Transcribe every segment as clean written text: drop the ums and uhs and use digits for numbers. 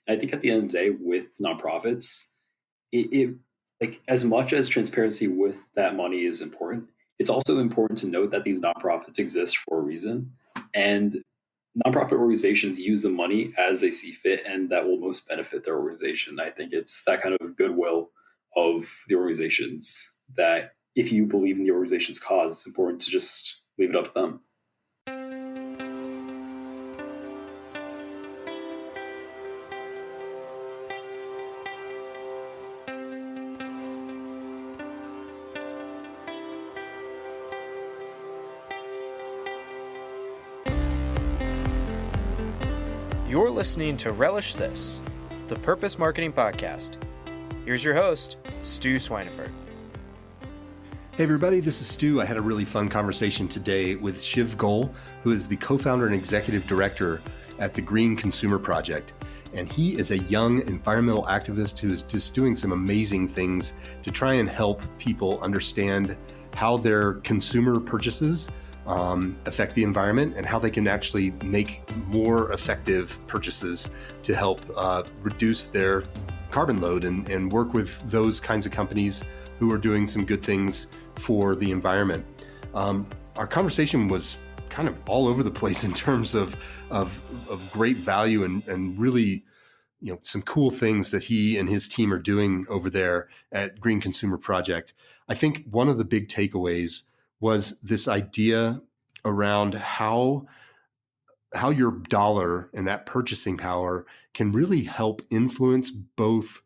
I think at the end of the day, with nonprofits, it like as much as transparency with that money is important, it's also important to note that these nonprofits exist for a reason, and nonprofit organizations use the money as they see fit, and that will most benefit their organization. I think it's that kind of goodwill of the organizations that if you believe in the organization's cause, it's important to just leave it up to them. You're listening to Relish This, the Purpose Marketing Podcast. Here's your host, Stu Swineford. Hey everybody, this is Stu. I had a really fun conversation today with Shiv Goel, who is the co-founder and executive director at the Green Consumer Project. And he is a young environmental activist who is just doing some amazing things to try and help people understand how their consumer purchases affect the environment and how they can actually make more effective purchases to help reduce their carbon load and work with those kinds of companies who are doing some good things for the environment. Our conversation was kind of all over the place in terms of great value and really, some cool things that he and his team are doing over there at Green Consumer Project. I think one of the big takeaways was this idea around how your dollar and that purchasing power can really help influence both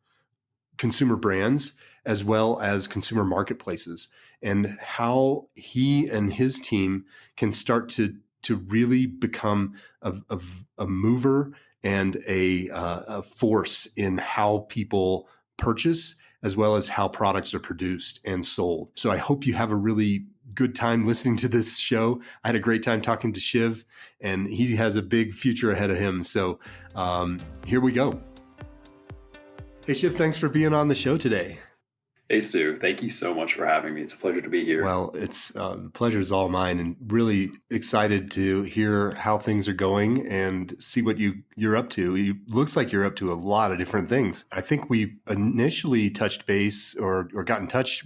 consumer brands as well as consumer marketplaces, and how he and his team can start to really become a mover and a force in how people purchase as well as how products are produced and sold. So I hope you have a really good time listening to this show. I had a great time talking to Shiv, and he has a big future ahead of him. So here we go. Hey Shiv, thanks for being on the show today. Hey Stu, thank you so much for having me. It's a pleasure to be here. Well, it's the pleasure is all mine, and really excited to hear how things are going and see what you're up to. It looks like you're up to a lot of different things. I think we initially touched base or got in touch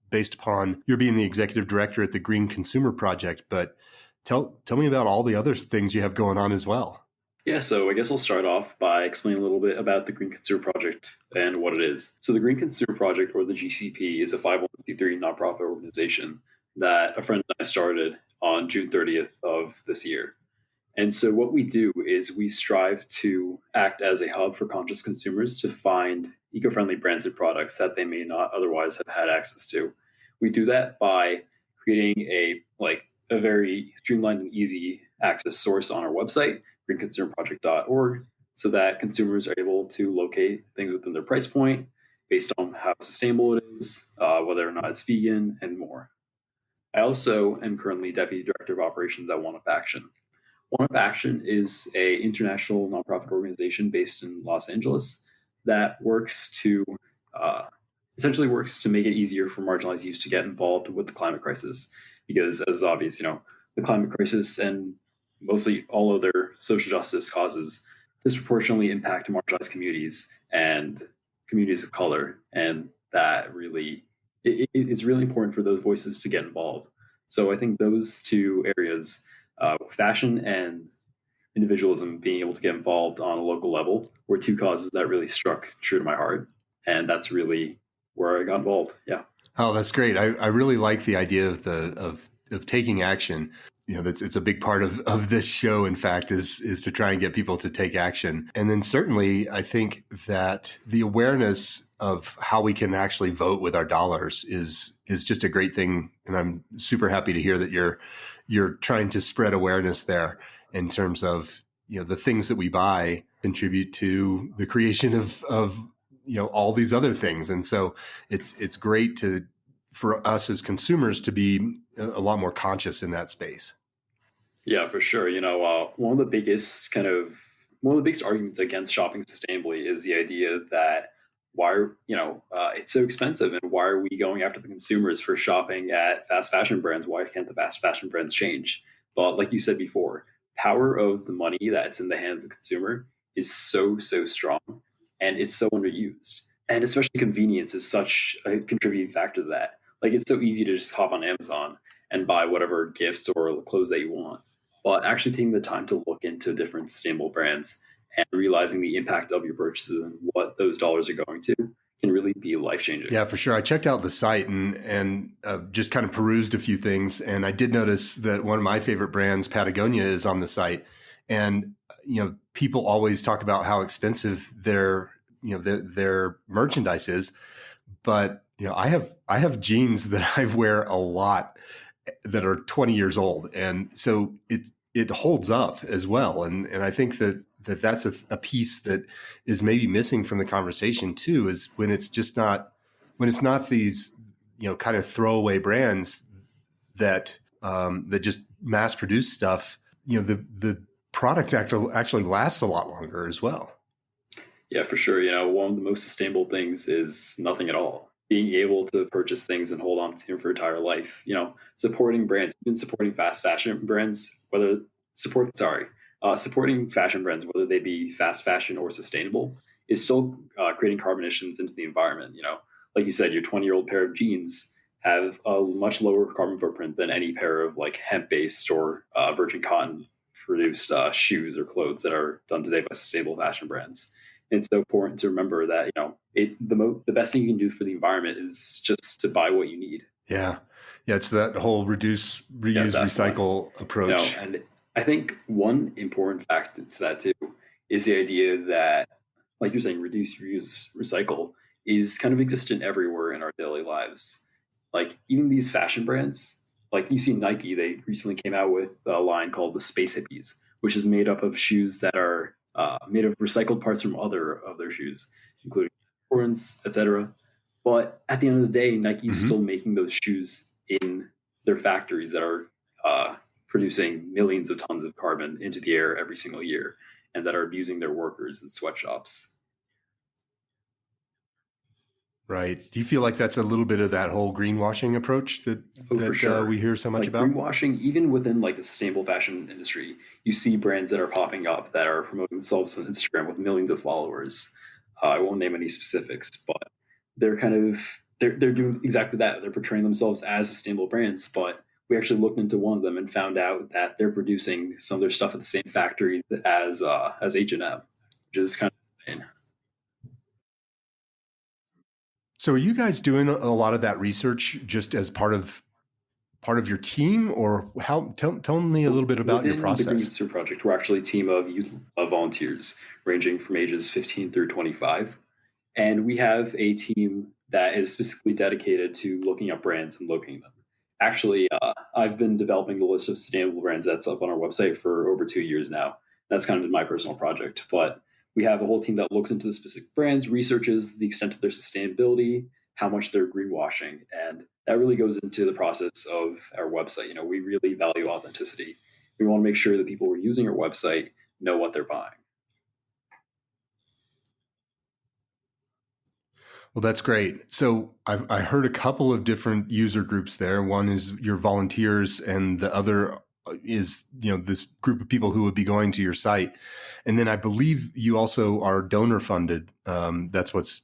based upon your being the executive director at the Green Consumer Project, but tell me about all the other things you have going on as well. Yeah, so I guess I'll start off by explaining a little bit about the Green Consumer Project and what it is. So the Green Consumer Project, or the GCP, is a 501c3 nonprofit organization that a friend and I started on June 30th of this year. And so what we do is we strive to act as a hub for conscious consumers to find eco-friendly brands and products that they may not otherwise have had access to. We do that by creating a very streamlined and easy access source on our website, greenconsumerproject.org, so that consumers are able to locate things within their price point based on how sustainable it is, whether or not it's vegan, and more. I also am currently Deputy Director of Operations at One Up Action. One Up Action is an international nonprofit organization based in Los Angeles that essentially works to make it easier for marginalized youth to get involved with the climate crisis. Because as obvious, the climate crisis and mostly all other social justice causes disproportionately impact marginalized communities and communities of color. And that really, it's really important for those voices to get involved. So I think those two areas, fashion and individualism, being able to get involved on a local level, were two causes that really struck true to my heart. And that's really where I got involved. Yeah. Oh, that's great. I really like the idea of taking action. It's a big part of this show, in fact, is to try and get people to take action. And then certainly I think that the awareness of how we can actually vote with our dollars is just a great thing. And I'm super happy to hear that you're trying to spread awareness there in terms of, the things that we buy contribute to the creation of all these other things. And so it's great for us as consumers to be a lot more conscious in that space. Yeah, for sure. One of the biggest arguments against shopping sustainably is the idea that it's so expensive, and why are we going after the consumers for shopping at fast fashion brands? Why can't the fast fashion brands change? But like you said before, power of the money that's in the hands of the consumer is so strong, and it's so underused. And especially convenience is such a contributing factor to that. Like, it's so easy to just hop on Amazon and buy whatever gifts or clothes that you want. But actually taking the time to look into different sustainable brands and realizing the impact of your purchases and what those dollars are going to can really be life changing. Yeah, for sure. I checked out the site and just kind of perused a few things, and I did notice that one of my favorite brands, Patagonia, is on the site. And people always talk about how expensive their merchandise is, but I have jeans that I wear a lot that are 20 years old, and so it holds up as well. And I think that's a piece that is maybe missing from the conversation too, is when it's not these kind of throwaway brands that just mass produce stuff. The product actually lasts a lot longer as well. Yeah, for sure. One of the most sustainable things is nothing at all. Being able to purchase things and hold on to them for entire life. Supporting brands, even supporting fast fashion brands, supporting fashion brands, whether they be fast fashion or sustainable, is still creating carbon emissions into the environment. Like you said, your 20-year-old pair of jeans have a much lower carbon footprint than any pair of like hemp-based or virgin cotton produced shoes or clothes that are done today by sustainable fashion brands. And it's so important to remember that the best thing you can do for the environment is just to buy what you need. Yeah, it's that whole reduce, reuse, recycle approach. And I think one important factor to that too is the idea that, like you're saying, reduce, reuse, recycle is kind of existent everywhere in our daily lives. Like even these fashion brands, like you see Nike, they recently came out with a line called the Space Hippies, which is made up of shoes that are made of recycled parts from other of their shoes, including horns, etc. But at the end of the day, Nike is still making those shoes in their factories that are producing millions of tons of carbon into the air every single year, and that are abusing their workers in sweatshops. Right. Do you feel like that's a little bit of that whole greenwashing approach that for sure. We hear so much like about? Greenwashing, even within like the sustainable fashion industry, you see brands that are popping up that are promoting themselves on Instagram with millions of followers. I won't name any specifics, but they're doing exactly that. They're portraying themselves as sustainable brands, but we actually looked into one of them and found out that they're producing some of their stuff at the same factories as H&M, which is kind of insane. So are you guys doing a lot of that research just as part of your team, or how? Tell me a little bit about your process. The Green Consumer Project, we're actually a team of youth volunteers ranging from ages 15 through 25. And we have a team that is specifically dedicated to looking up brands and locating them. Actually, I've been developing the list of sustainable brands that's up on our website for over 2 years now. That's kind of been my personal project. But we have a whole team that looks into the specific brands, researches the extent of their sustainability, how much they're greenwashing, and that really goes into the process of our website. We really value authenticity. We want to make sure that people who are using our website know what they're buying. Well, that's great. So I heard a couple of different user groups there. One is your volunteers, and the other is this group of people who would be going to your site. And then I believe you also are donor funded. That's what's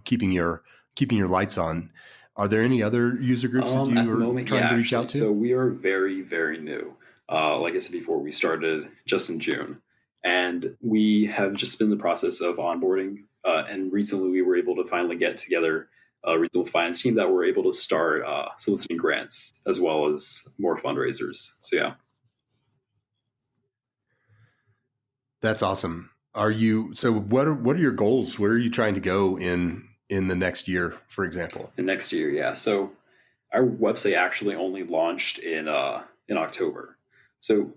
keeping your lights on. Are there any other user groups that you are trying to reach out to? So we are very, very new. Like I said before, we started just in June, and we have just been in the process of onboarding. And recently we were able to finally get together a regional finance team that were able to start soliciting grants as well as more fundraisers. So yeah. That's awesome. What are your goals? Where are you trying to go in the next year, for example? The next year, yeah. So our website actually only launched in October. So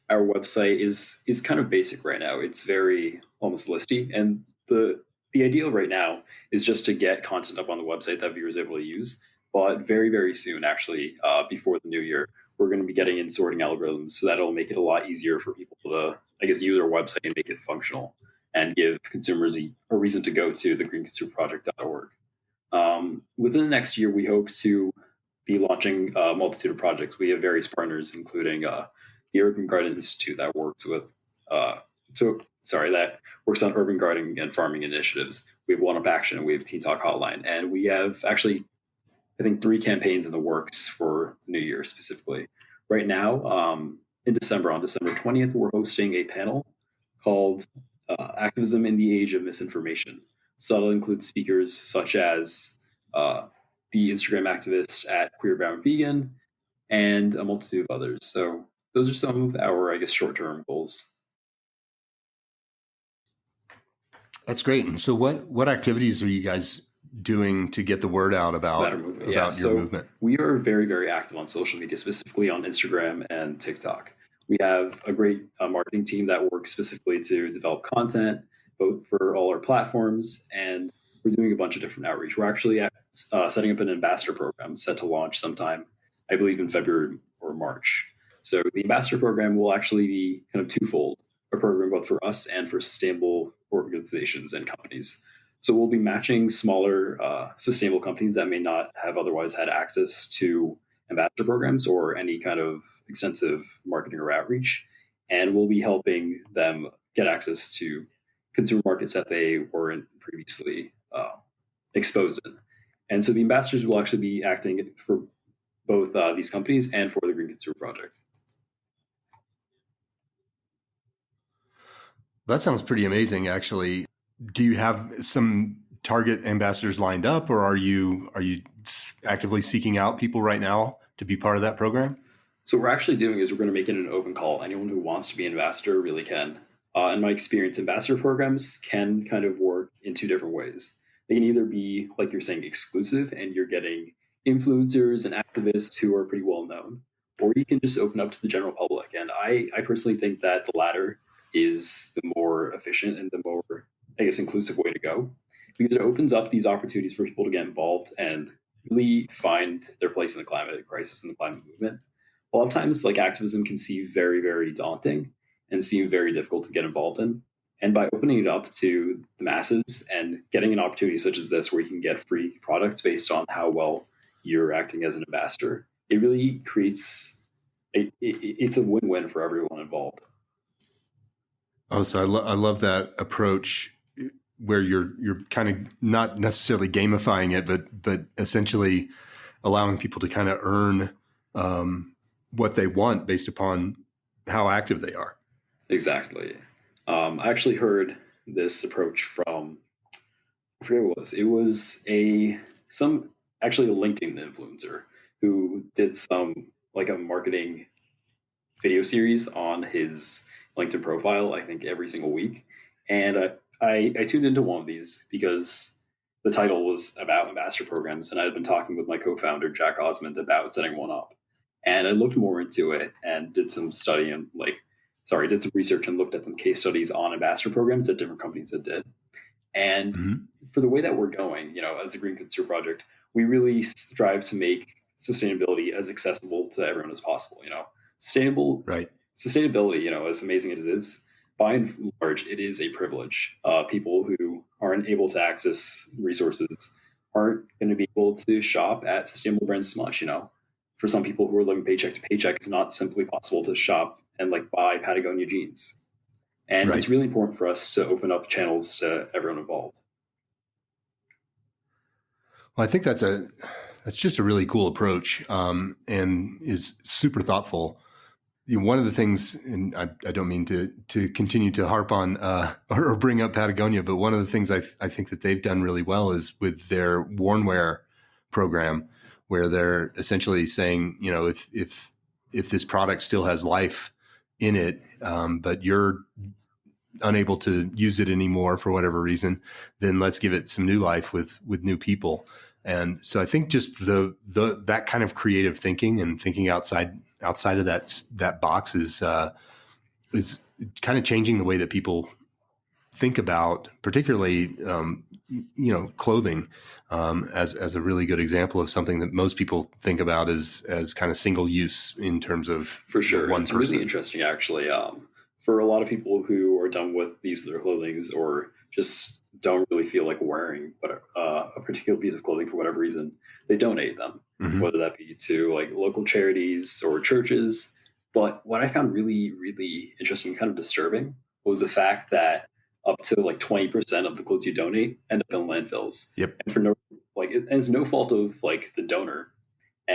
our website is kind of basic right now. It's very almost listy, and the ideal right now is just to get content up on the website that viewers are able to use. But very, very soon, actually, before the new year, we're going to be getting in sorting algorithms, so that'll make it a lot easier for people to, use our website and make it functional and give consumers a reason to go to thegreenconsumerproject.org. Within the next year, we hope to be launching a multitude of projects. We have various partners, including the Urban Garden Institute that works with that works on urban gardening and farming initiatives. We have One Up Action, we have Teen Talk Hotline, and we have actually, I think, 3 campaigns in the works for the new year specifically. Right now, in December, on December 20th, we're hosting a panel called Activism in the Age of Misinformation. So that'll include speakers such as the Instagram activist at Queer Bound Vegan and a multitude of others. So those are some of our, I guess, short-term goals. That's great. And so what activities are you guys doing to get the word out about your movement? We are very, very active on social media, specifically on Instagram and TikTok. We have a great marketing team that works specifically to develop content, both for all our platforms, and we're doing a bunch of different outreach. We're actually setting up an ambassador program set to launch sometime, I believe, in February or March. So the ambassador program will actually be kind of twofold, a program both for us and for sustainable organizations and companies. So we'll be matching smaller sustainable companies that may not have otherwise had access to ambassador programs or any kind of extensive marketing or outreach. And we'll be helping them get access to consumer markets that they weren't previously exposed in. And so the ambassadors will actually be acting for both these companies and for the Green Consumer Project. That sounds pretty amazing, actually. Do you have some target ambassadors lined up, or are you actively seeking out people right now to be part of that program? So what we're actually doing is we're going to make it an open call. Anyone who wants to be an ambassador really can. In my experience, ambassador programs can kind of work in 2 different ways. They can either be, like you're saying, exclusive, and you're getting influencers and activists who are pretty well known, or you can just open up to the general public. And I personally think that the latter is the more efficient and the more, I guess, inclusive way to go, because it opens up these opportunities for people to get involved and really find their place in the climate crisis and the climate movement. A lot of times, like, activism can seem very, very daunting and seem very difficult to get involved in. And by opening it up to the masses and getting an opportunity such as this, where you can get free products based on how well you're acting as an ambassador, it really creates it's a win-win for everyone involved. Oh, so I love that approach where you're kind of not necessarily gamifying it, but essentially allowing people to kind of earn what they want based upon how active they are. Exactly. I actually heard this approach from, I forget what it was. It was a LinkedIn influencer who did a marketing video series on his LinkedIn profile, I think every single week. And I tuned into one of these because the title was about ambassador programs, and I had been talking with my co-founder, Jack Osmond, about setting one up. And I looked more into it and did some study and did some research and looked at some case studies on ambassador programs that different companies had did. And for the way that we're going, as the Green Consumer Project, we really strive to make sustainability as accessible to everyone as possible. Sustainability, as amazing as it is, by and large, it is a privilege. People who aren't able to access resources aren't going to be able to shop at sustainable brands as much. For some people who are living paycheck to paycheck, it's not simply possible to shop and buy Patagonia jeans. And It's really important for us to open up channels to everyone involved. Well, I think that's just a really cool approach, and is super thoughtful. One of the things, and I don't mean to continue to harp on or bring up Patagonia, but one of the things I think that they've done really well is with their Wornwear program, where they're essentially saying, if this product still has life in it, but you're unable to use it anymore for whatever reason, then let's give it some new life with new people. And so I think just that kind of creative thinking and thinking outside of that box is kind of changing the way that people think about, particularly clothing, as a really good example of something that most people think about as kind of single use in terms of, for sure, one it's person. Really interesting, actually. For a lot of people who are done with the use of their clothing or just don't really feel like wearing a particular piece of clothing for whatever reason, they donate them, whether that be to local charities or churches. But what I found really, really interesting, kind of disturbing, was the fact that up to like 20% of the clothes you donate end up in landfills. Yep. And for no, like, it's no fault of like the donor.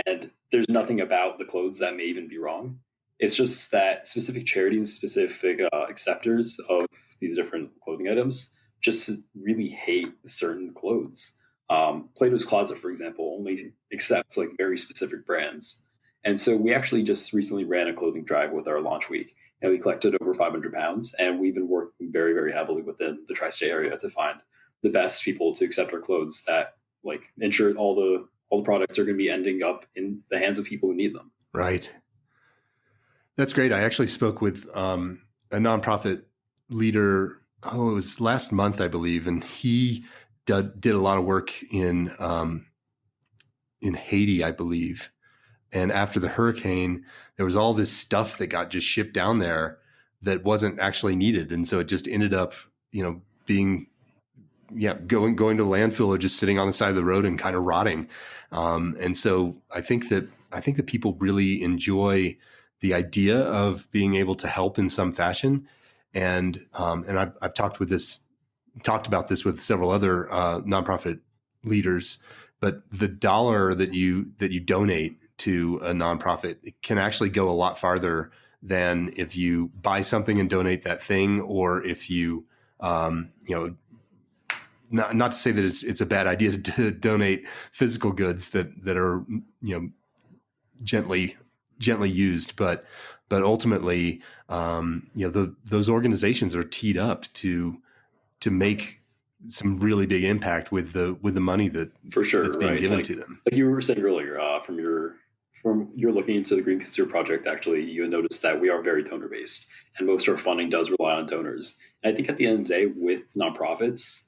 And there's nothing about the clothes that may even be wrong. It's just that specific charities, specific acceptors of these different clothing items just really hate certain clothes. Plato's Closet, for example, only accepts like very specific brands. And so we actually just recently ran a clothing drive with our launch week, and we collected over 500 pounds. And we've been working very, very heavily within the tri-state area to find the best people to accept our clothes that like ensure all the products are going to be ending up in the hands of people who need them. Right. That's great. I actually spoke with a nonprofit leader. Oh, it was last month, I believe, and he did a lot of work in Haiti, I believe. And after the hurricane, there was all this stuff that got just shipped down there that wasn't actually needed, and so it just ended up, being going to landfill or just sitting on the side of the road and kind of rotting. And so I think that people really enjoy the idea of being able to help in some fashion. And I've talked about this with several other nonprofit leaders, but the dollar that you donate to a nonprofit, it can actually go a lot farther than if you buy something and donate that thing, or if you, not to say that it's a bad idea to donate physical goods that are, gently used, but ultimately, those organizations are teed up to make some really big impact with the money that for sure that's being given to them. Like you were saying earlier, from your looking into the Green Consumer Project, actually, you noticed that we are very donor based, and most of our funding does rely on donors. And I think at the end of the day, with nonprofits,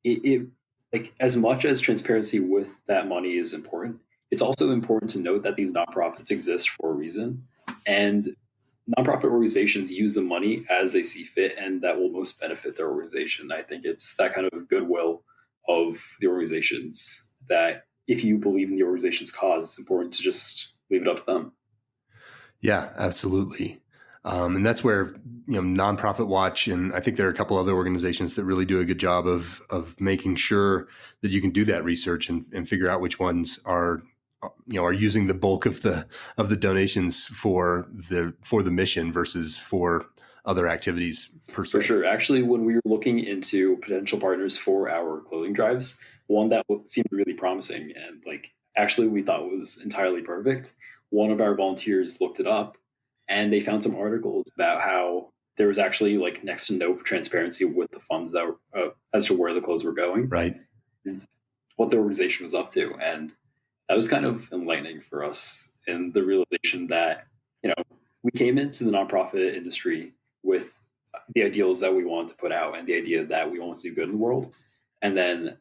it like as much as transparency with that money is important, it's also important to note that these nonprofits exist for a reason, and nonprofit organizations use the money as they see fit, and that will most benefit their organization. I think it's that kind of goodwill of the organizations that if you believe in the organization's cause, it's important to just leave it up to them. Yeah, absolutely. And that's where, Nonprofit Watch, and I think there are a couple other organizations that really do a good job of making sure that you can do that research and figure out which ones are using the bulk of the donations for the mission versus for other activities per se. For sure. Actually, when we were looking into potential partners for our clothing drives, one that seemed really promising and actually we thought was entirely perfect, one of our volunteers looked it up, and they found some articles about how there was actually next to no transparency with the funds that were, as to where the clothes were going, right, and what the organization was up to. And that was kind of enlightening for us in the realization that, we came into the nonprofit industry with the ideals that we wanted to put out and the idea that we wanted to do good in the world. And then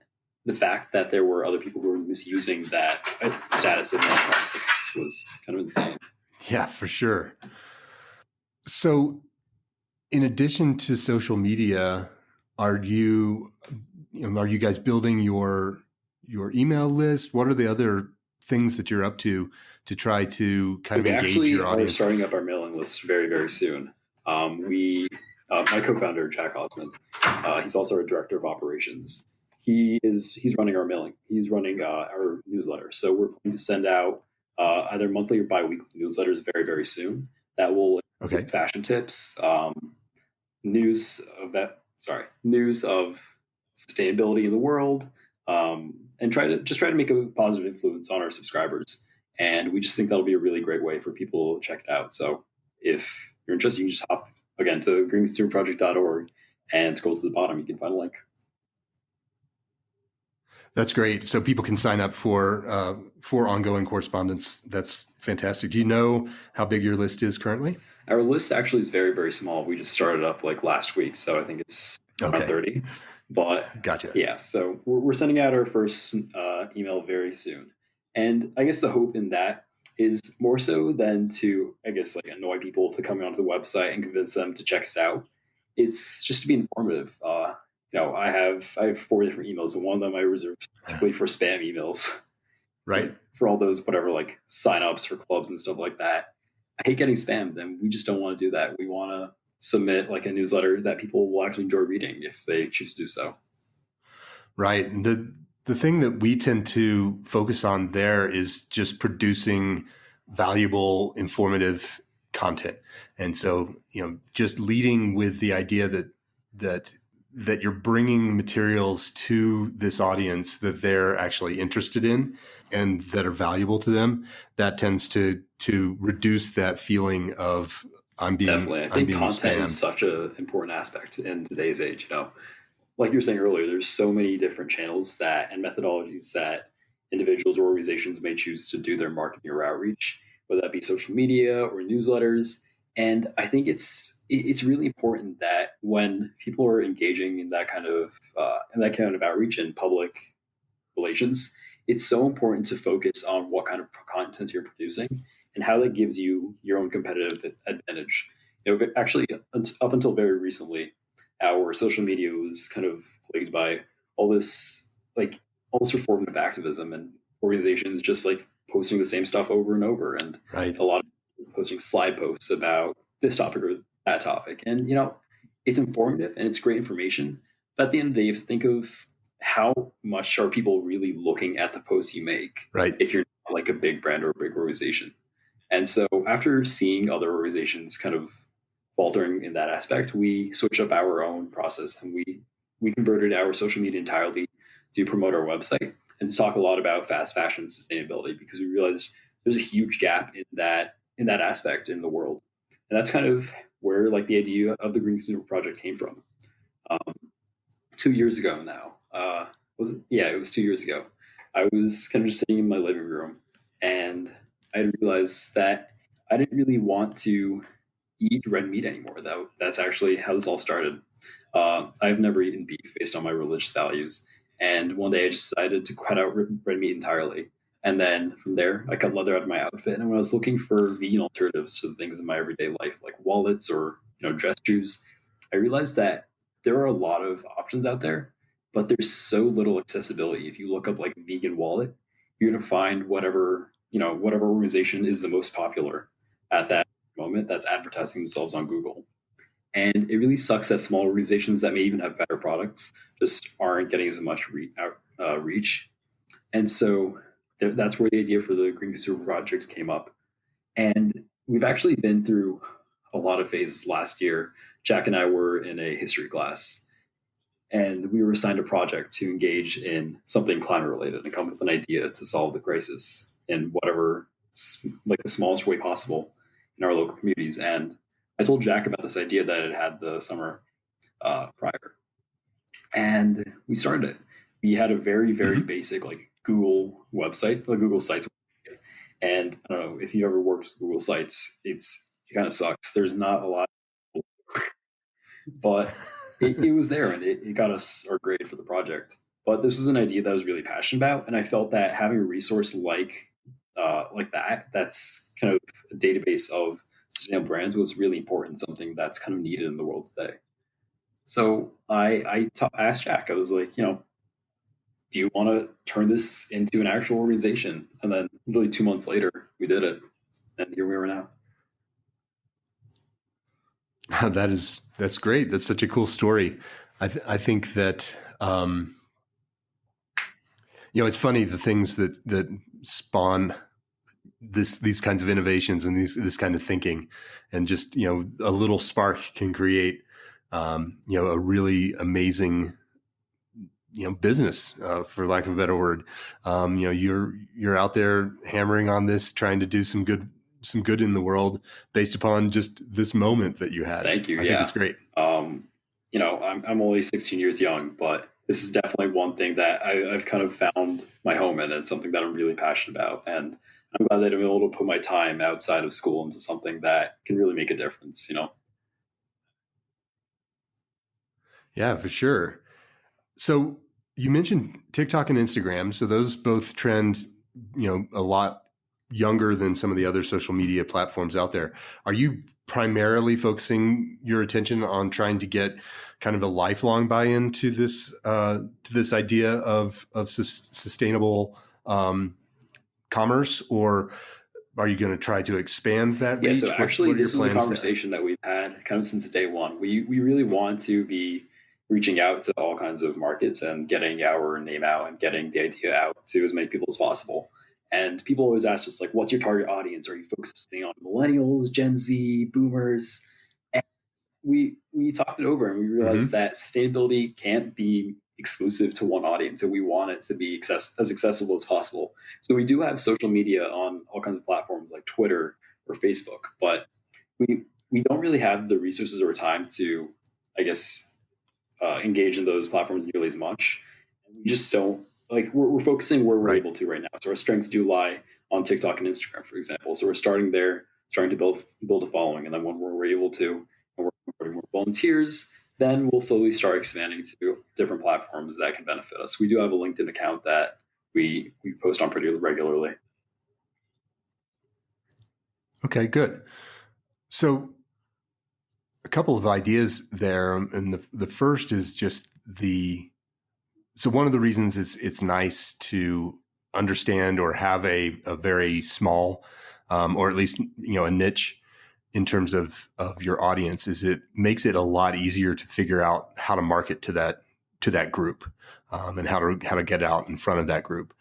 the fact that there were other people who were misusing that status of nonprofits was kind of insane. Yeah, for sure. So in addition to social media, are you guys building your email list? What are the other things that you're up to try to kind of engage your audience? We are starting up our mailing list very, very soon. My co-founder, Jack Osmond, he's also our director of operations. He's running our mailing. He's running our newsletter. So we're planning to send out either monthly or bi-weekly newsletters very, very soon. That will include fashion tips, news of sustainability in the world, and try to make a positive influence on our subscribers. And we just think that'll be a really great way for people to check it out. So if you're interested, you can just hop again to greenconsumerproject.org and scroll to the bottom. You can find a link. That's great. So people can sign up for ongoing correspondence. That's fantastic. Do you know how big your list is currently? Our list actually is very, very small. We just started up last week, so I think it's around 30. But gotcha. Yeah, so we're sending out our first email very soon. And I guess the hope in that is more so than to, annoy people to come onto the website and convince them to check us out. It's just to be informative. I have 4 different emails, and one of them I reserve specifically for spam emails. Right. For all those sign-ups for clubs and stuff like that. I hate getting spammed, and we just don't want to do that. We want to submit like a newsletter that people will actually enjoy reading if they choose to do so. Right. The thing that we tend to focus on there is just producing valuable, informative content. And so, just leading with the idea that you're bringing materials to this audience that they're actually interested in and that are valuable to them, that tends to reduce that feeling of Definitely. I think content spammed. is such an important aspect in today's age. Like you were saying earlier, there's so many different channels and methodologies that individuals or organizations may choose to do their marketing or outreach, whether that be social media or newsletters. And I think it's really important that when people are engaging in that kind of outreach and public relations, it's so important to focus on what kind of content you're producing and how that gives you your own competitive advantage. Actually, up until very recently, our social media was kind of plagued by all this like almost reformative activism and organizations just like posting the same stuff over and over, and Right. a lot of people posting slide posts about this topic or that topic. And it's informative and it's great information, but at the end of the day, you have to think of how much are people really looking at the posts you make, Right. if you're not like a big brand or a big organization. And so after seeing other organizations kind of faltering in that aspect, we switched up our own process, and we converted our social media entirely to promote our website and to talk a lot about fast fashion and sustainability, because we realized there's a huge gap in that aspect in the world. And that's kind of where like the idea of the Green Consumer Project came from. 2 years ago now, it was 2 years ago. I was kind of just sitting in my living room, and I realized that I didn't really want to eat red meat anymore. That's actually how this all started. I've never eaten beef based on my religious values, and one day I just decided to cut out red meat entirely. And then from there, I cut leather out of my outfit. And when I was looking for vegan alternatives to the things in my everyday life, like wallets or dress shoes, I realized that there are a lot of options out there, but there's so little accessibility. If you look up like vegan wallet, you're gonna find whatever organization is the most popular at that moment that's advertising themselves on Google. And it really sucks that small organizations that may even have better products just aren't getting as much reach. And so that's where the idea for the Green Consumer Project came up. And we've actually been through a lot of phases. Last year, Jack and I were in a history class, and we were assigned a project to engage in something climate related and come up with an idea to solve the crisis in whatever, like the smallest way possible in our local communities. And I told Jack about this idea that it had the summer prior, and we started it. We had a very, very basic like Google website, like Google Sites. And I don't know if you ever worked with Google Sites, it kind of sucks. There's not a lot, but it was there, and it got us our grade for the project. But this was an idea that I was really passionate about, and I felt that having a resource like that's kind of a database of sustainable brands was really important, something that's kind of needed in the world today. So I asked Jack, I was like, do you want to turn this into an actual organization? And then literally 2 months later, we did it, and here we are now. That's great. That's such a cool story. I think that, it's funny, the things that spawn these kinds of innovations and this kind of thinking, and just, a little spark can create, a really amazing, business, for lack of a better word. You're out there hammering on this, trying to do some good in the world based upon just this moment that you had. Thank you. I think it's great. I'm only 16 years young, but this is definitely one thing that I've kind of found my home in. It's something that I'm really passionate about, and I'm glad that I'm able to put my time outside of school into something that can really make a difference. Yeah, for sure. So you mentioned TikTok and Instagram. So those both trend, a lot younger than some of the other social media platforms out there. Are you primarily focusing your attention on trying to get kind of a lifelong buy-in to this idea of sustainable commerce, or are you going to try to expand that Yeah, reach? so actually, what are your this was a plans conversation that we've had kind of since day one. We really want to be reaching out to all kinds of markets and getting our name out and getting the idea out to as many people as possible. And people always ask us, like, what's your target audience? Are you focusing on millennials, Gen Z, boomers? And we talked it over and we there? realized that sustainability can't be exclusive to one audience, and we want it to be as accessible as possible. So we do have social media on all kinds of platforms like Twitter or Facebook, but we don't really have the resources or time to, I guess, engage in those platforms nearly as much. And we just don't like we're focusing where we're Right. able to right now. So our strengths do lie on TikTok and Instagram, for example. So we're starting there, starting to build a following, and then when we're able to, and we're supporting more volunteers, then we'll slowly start expanding to different platforms that can benefit us. We do have a LinkedIn account that we post on pretty regularly. Okay, good. So a couple of ideas there. And the first is just so one of the reasons it's nice to understand or have a very small, or at least, a niche in terms of your audience is it makes it a lot easier to figure out how to market to that group, and how to get out in front of that group.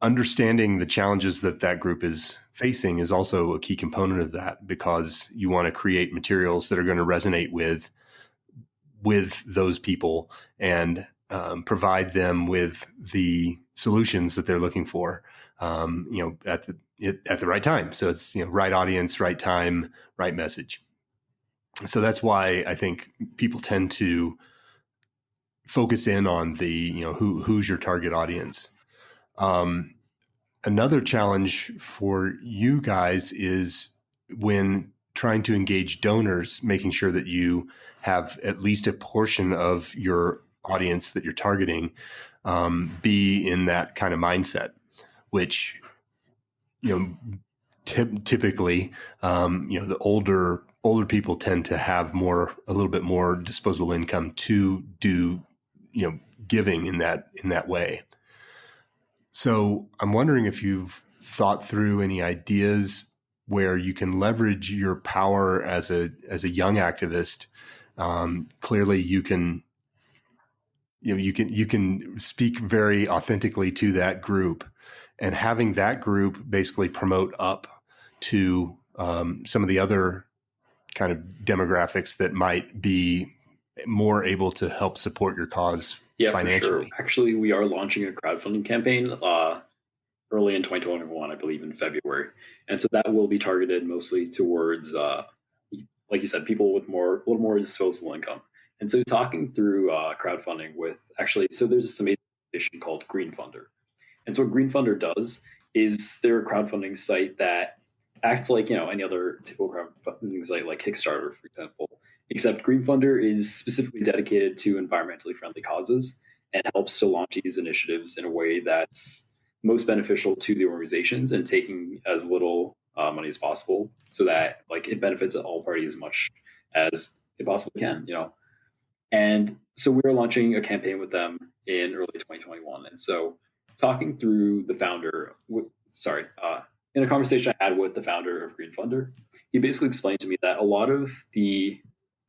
Understanding the challenges that group is facing is also a key component of that, because you want to create materials that are going to resonate with those people and provide them with the solutions that they're looking for, at the right time. So it's, right audience, right time, right message. So that's why I think people tend to focus in on the, who's your target audience. Another challenge for you guys is when trying to engage donors, making sure that you have at least a portion of your audience that you're targeting be in that kind of mindset, which, typically, the older people tend to have a little bit more disposable income to do, giving in that way. So I'm wondering if you've thought through any ideas where you can leverage your power as a young activist. Clearly, you can speak very authentically to that group, and having that group basically promote up to some of the other kind of demographics that might be more able to help support your cause financially. For sure. Actually, we are launching a crowdfunding campaign early in 2021, I believe in February. And so that will be targeted mostly towards, like you said, people with a little more disposable income. And so talking through crowdfunding so there's this amazing organization called Green Funder. And so what Green Funder does is they're a crowdfunding site that acts like, any other typical crowdfunding site like Kickstarter, for example, except Green Funder is specifically dedicated to environmentally friendly causes and helps to launch these initiatives in a way that's most beneficial to the organizations and taking as little money as possible, so that it benefits all parties as much as it possibly can. And so we're launching a campaign with them in early 2021. And so talking through the founder, in a conversation I had with the founder of Green Funder, he basically explained to me that a lot of the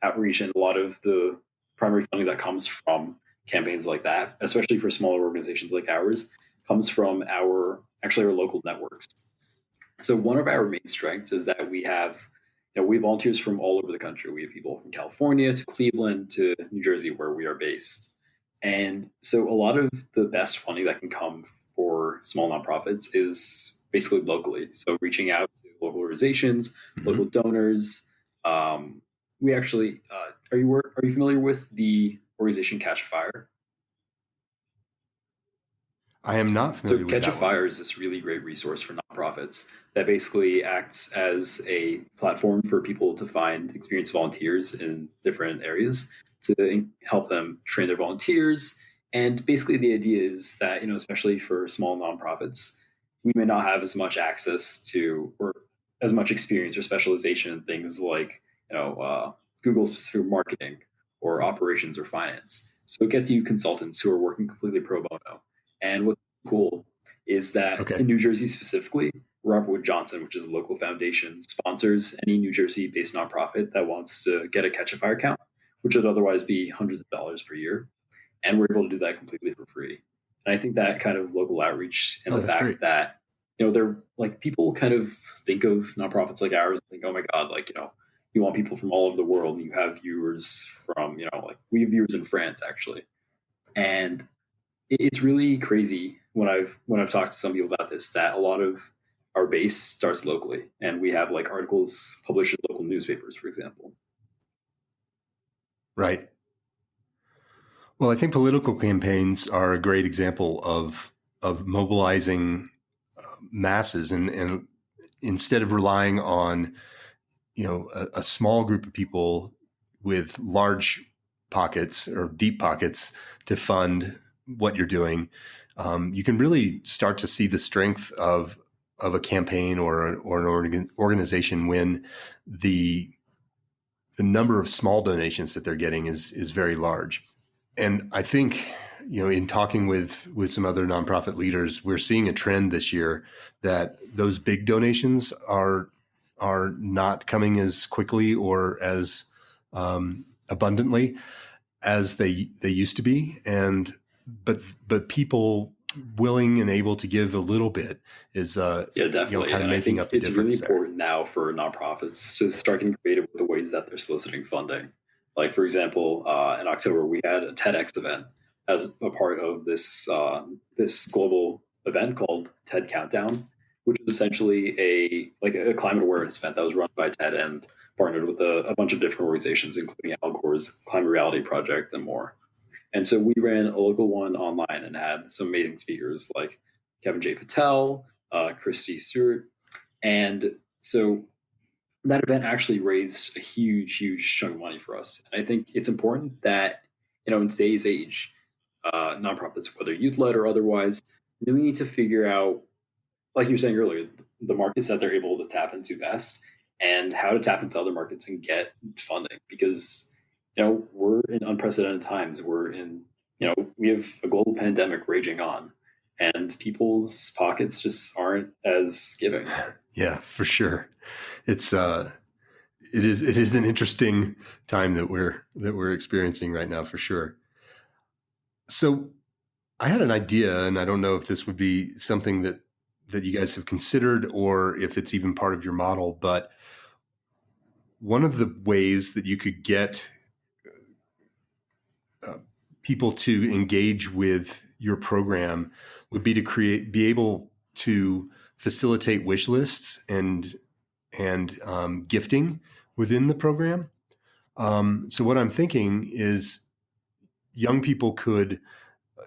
outreach and a lot of the primary funding that comes from campaigns like that, especially for smaller organizations like ours, comes from our local networks. So one of our main strengths is that we have volunteers from all over the country. We have people from California to Cleveland to New Jersey, where we are based. And so a lot of the best funding that can come for small nonprofits is basically locally. So reaching out to local organizations, local donors. We actually, are you familiar with the organization Catch a Fire? I am not familiar with that. So Catch a Fire is this really great resource for nonprofits that basically acts as a platform for people to find experienced volunteers in different areas to help them train their volunteers. And basically the idea is that, especially for small nonprofits, we may not have as much access to or as much experience or specialization in things like, Google specific marketing or operations or finance. So it gets you consultants who are working completely pro bono. And what's cool is that in New Jersey specifically, Robert Wood Johnson, which is a local foundation, sponsors any New Jersey-based nonprofit that wants to get a Catch a Fire account, which would otherwise be hundreds of dollars per year. And we're able to do that completely for free. And I think that kind of local outreach and the fact great. that, they're like, people kind of think of nonprofits like ours and think, oh my God, like, you want people from all over the world, and you have viewers from, like we have viewers in France actually. And it's really crazy when I've talked to some people about this, that a lot of our base starts locally, and we have like articles published in local newspapers, for example. Right. Well, I think political campaigns are a great example of mobilizing masses, and instead of relying on a small group of people with large pockets or deep pockets to fund what you're doing, you can really start to see the strength of a campaign or an organization when the number of small donations that they're getting is very large. And I think, in talking with some other nonprofit leaders, we're seeing a trend this year that those big donations are not coming as quickly or as abundantly as they used to be. But people willing and able to give a little bit is definitely kind of making up the it's difference. Really important now for nonprofits to start getting creative with the ways that they're soliciting funding. Like, for example, in October we had a TEDx event as a part of this this global event called TED Countdown, which is essentially a climate awareness event that was run by TED and partnered with a bunch of different organizations, including Al Gore's Climate Reality Project and more. And so we ran a local one online and had some amazing speakers like Kevin J. Patel, Christy Stewart. And so that event actually raised a huge, huge chunk of money for us. And I think it's important that, in today's age, nonprofits, whether youth-led or otherwise, really need to figure out, like you were saying earlier, the markets that they're able to tap into best and how to tap into other markets and get funding. Because, we're in unprecedented times. We're in, we have a global pandemic raging on, and people's pockets just aren't as giving. Yeah, for sure. It is an interesting time that we're experiencing right now, for sure. So I had an idea, and I don't know if this would be something that you guys have considered or if it's even part of your model, but one of the ways that you could get people to engage with your program would be to be able to facilitate wish lists and gifting within the program. So what I'm thinking is young people could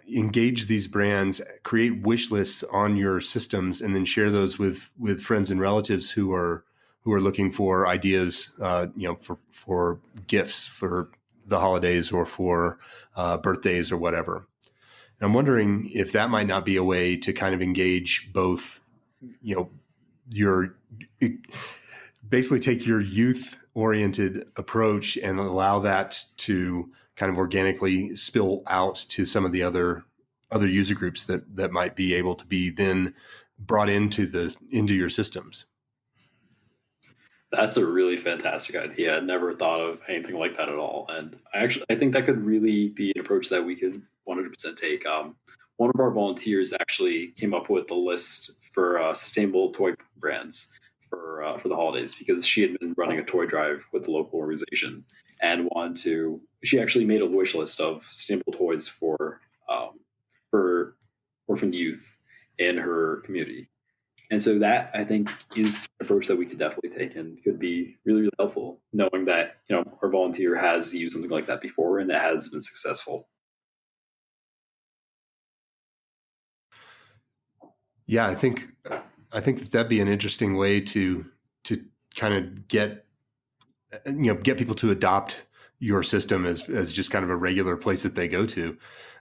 engage these brands, create wish lists on your systems, and then share those with friends and relatives who are looking for ideas, for gifts for the holidays or for birthdays or whatever. And I'm wondering if that might not be a way to kind of engage both, basically take your youth-oriented approach and allow that to kind of organically spill out to some of the other user groups that might be able to be then brought into your systems. That's a really fantastic idea. I never thought of anything like that at all. And I think that could really be an approach that we could 100% take. One of our volunteers actually came up with the list for sustainable toy brands for the holidays, because she had been running a toy drive with the local organization and she actually made a wish list of sustainable toys for orphaned youth in her community. And so that, I think, is an approach that we could definitely take and could be really, really helpful, knowing that, our volunteer has used something like that before and it has been successful. Yeah, I think that'd be an interesting way to kind of get people to adopt your system as just kind of a regular place that they go to.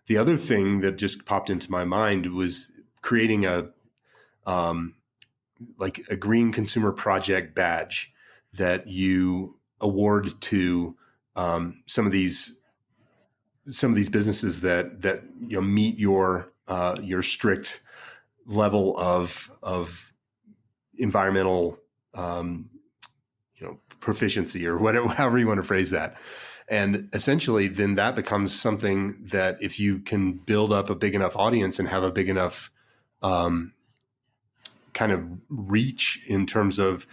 The other thing that just popped into my mind was creating a green consumer project badge that you award to some of these businesses that meet your strict level of environmental, proficiency or whatever, however you want to phrase that. And essentially, then that becomes something that if you can build up a big enough audience and have a big enough kind of reach in terms of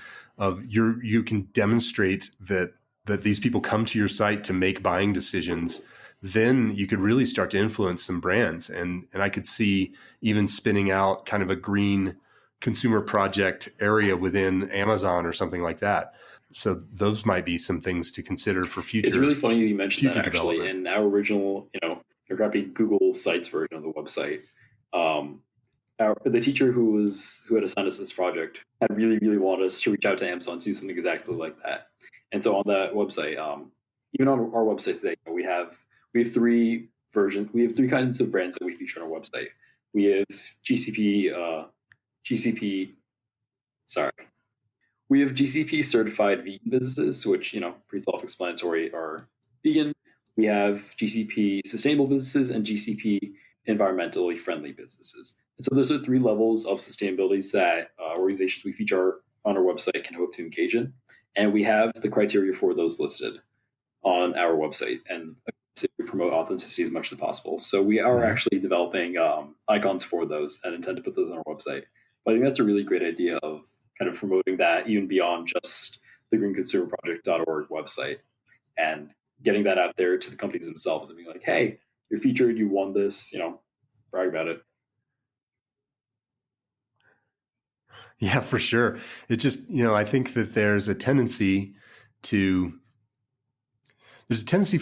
you can demonstrate that these people come to your site to make buying decisions, then you could really start to influence some brands. And I could see even spinning out kind of a green consumer project area within Amazon or something like that. So those might be some things to consider for future. It's really funny you mentioned that, actually. In our original, there got to be Google Sites version of the website. The teacher who had assigned us this project had really, really wanted us to reach out to Amazon to do something exactly like that. And so on that website, even on our website today, we have three versions. We have three kinds of brands that we feature on our website. We have We have GCP certified vegan businesses, which, pretty self-explanatory, are vegan. We have GCP sustainable businesses and GCP environmentally friendly businesses. And so those are three levels of sustainability that organizations we feature on our website can hope to engage in. And we have the criteria for those listed on our website, and we promote authenticity as much as possible. So we are actually developing icons for those and intend to put those on our website. But I think that's a really great idea of kind of promoting that even beyond just the greenconsumerproject.org website, and getting that out there to the companies themselves and being like, hey, you're featured, you won this, brag about it. Yeah, for sure. It just, I think that there's a tendency for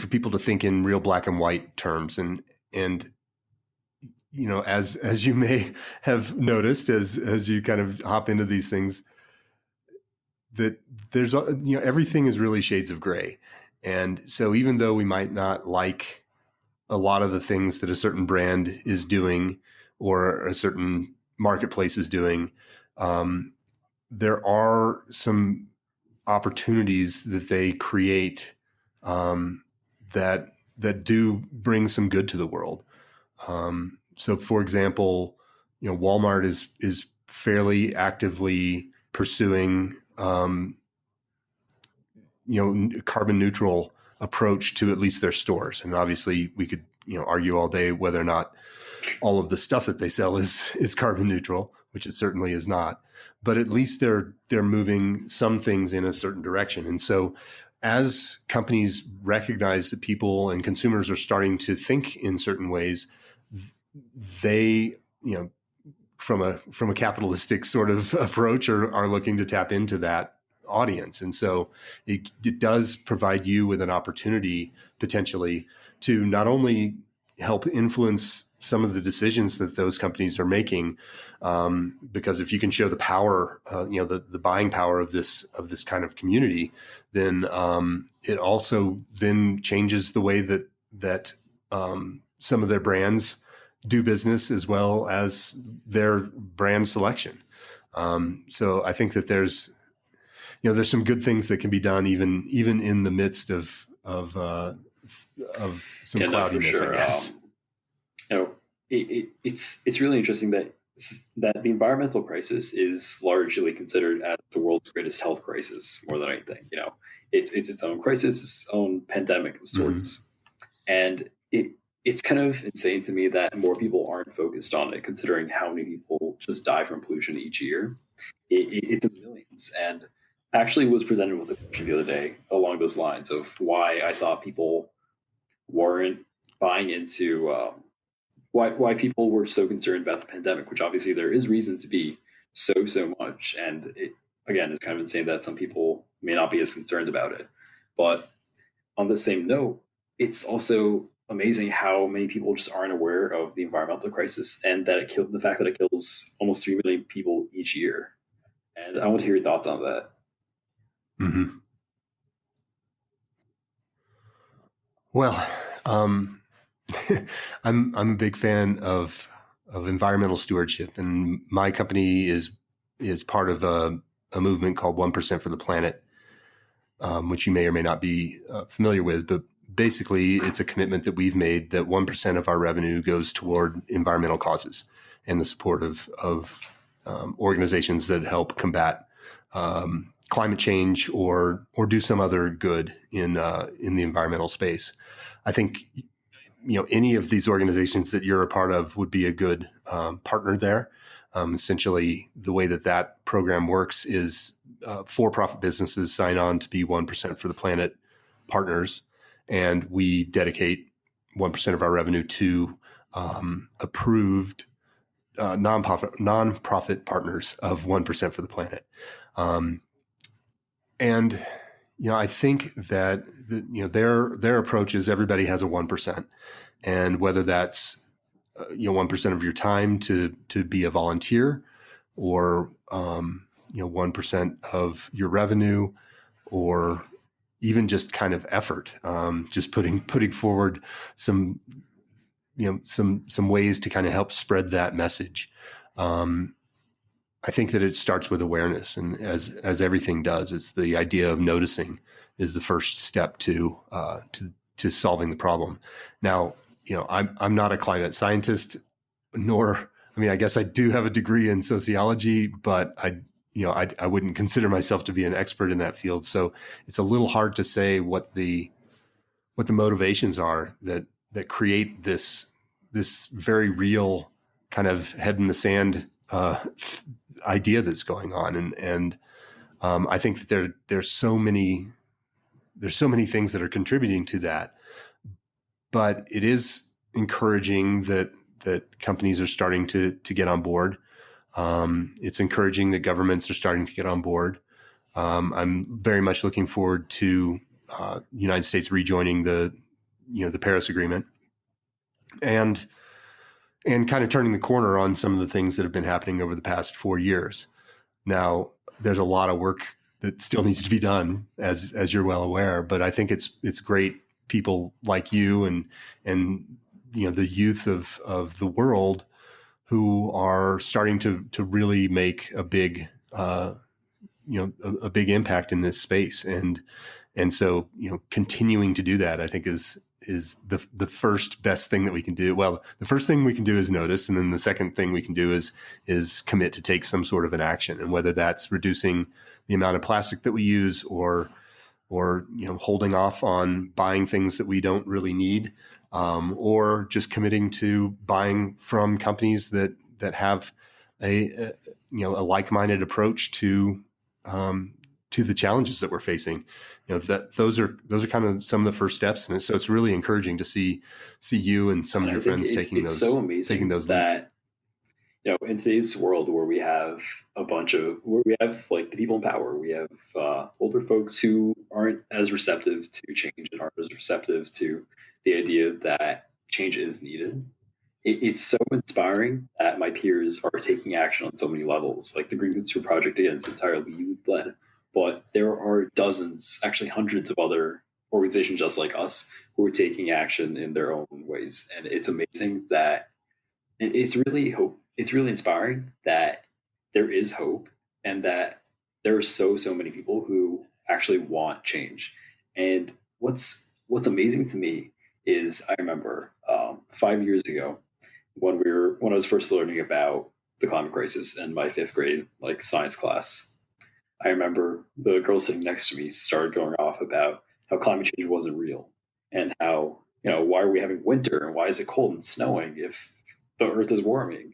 people to think in real black and white terms. And as you may have noticed, as you kind of hop into these things, that there's, everything is really shades of gray. And so even though we might not like a lot of the things that a certain brand is doing or a certain marketplace is doing, there are some opportunities that they create that do bring some good to the world. So, for example, Walmart is fairly actively pursuing carbon neutral approach to at least their stores, and obviously we could argue all day whether or not all of the stuff that they sell is carbon neutral, which it certainly is not. But at least they're moving some things in a certain direction. And so as companies recognize that people and consumers are starting to think in certain ways, they, from a capitalistic sort of approach are looking to tap into that audience. And so it does provide you with an opportunity potentially to not only help influence some of the decisions that those companies are making, because if you can show the power, the buying power of this kind of community, then it also then changes the way that some of their brands do business as well as their brand selection. So I think that there's some good things that can be done even in the midst of some cloudiness, sure. I guess. It's really interesting that the environmental crisis is largely considered as the world's greatest health crisis more than anything. It's its own crisis, its own pandemic of sorts, and it's kind of insane to me that more people aren't focused on it, considering how many people just die from pollution each year. It's in the millions, and actually was presented with a question the other day along those lines of why I thought people weren't buying into why people were so concerned about the pandemic, which obviously there is reason to be so much. And it, again, it's kind of insane that some people may not be as concerned about it. But on the same note, it's also amazing how many people just aren't aware of the environmental crisis and that the fact that it kills almost 3 million people each year. And I want to hear your thoughts on that. Mm-hmm. Well, I'm a big fan of environmental stewardship, and my company is part of a movement called 1% for the Planet, which you may or may not be familiar with. But basically, it's a commitment that we've made that 1% of our revenue goes toward environmental causes and the support of organizations that help combat climate change or do some other good in the environmental space. I think any of these organizations that you're a part of would be a good partner there. Essentially, the way that program works is for-profit businesses sign on to be 1% for the Planet partners, and we dedicate 1% of our revenue to approved nonprofit partners of 1% for the Planet. And I think that their approach is everybody has a 1%, and whether that's 1% of your time to be a volunteer, or 1% of your revenue, or even just kind of effort, just putting forward some ways to kind of help spread that message. I think that it starts with awareness, and as everything does, it's the idea of noticing is the first step to solving the problem. Now, I'm not a climate scientist, I guess I do have a degree in sociology, but I wouldn't consider myself to be an expert in that field. So it's a little hard to say what the motivations are that create this very real kind of head in the sand idea that's going on. And I think that there's so many things that are contributing to that, but it is encouraging that companies are starting to get on board. It's encouraging that governments are starting to get on board. I'm very much looking forward to United States rejoining the Paris Agreement, and kind of turning the corner on some of the things that have been happening over the past 4 years. Now, there's a lot of work that still needs to be done, as you're well aware, but I think it's great people like you and the youth of the world who are starting to really make a big a big impact in this space, and so continuing to do that, I think is the first best thing that we can do. Well, the first thing we can do is notice, and then the second thing we can do is commit to take some sort of an action, and whether that's reducing the amount of plastic that we use, or holding off on buying things that we don't really need, or just committing to buying from companies that have a like-minded approach to the challenges that we're facing. That those are kind of some of the first steps, and so it's really encouraging to see you and some of your friends taking those. It's so amazing taking those that in today's world where we have like the people in power, we have older folks who aren't as receptive to change and aren't as receptive to the idea that change is needed. It's so inspiring that my peers are taking action on so many levels. Like the Green Consumer Project, again, is entirely youth-led, but there are dozens, actually hundreds of other organizations just like us who are taking action in their own ways. And it's amazing that it's really inspiring that there is hope, and that there are so many people who actually want change. And what's amazing to me is I remember 5 years ago when I was first learning about the climate crisis in my 5th grade science class. I remember the girl sitting next to me started going off about how climate change wasn't real, and how why are we having winter, and why is it cold and snowing if the earth is warming.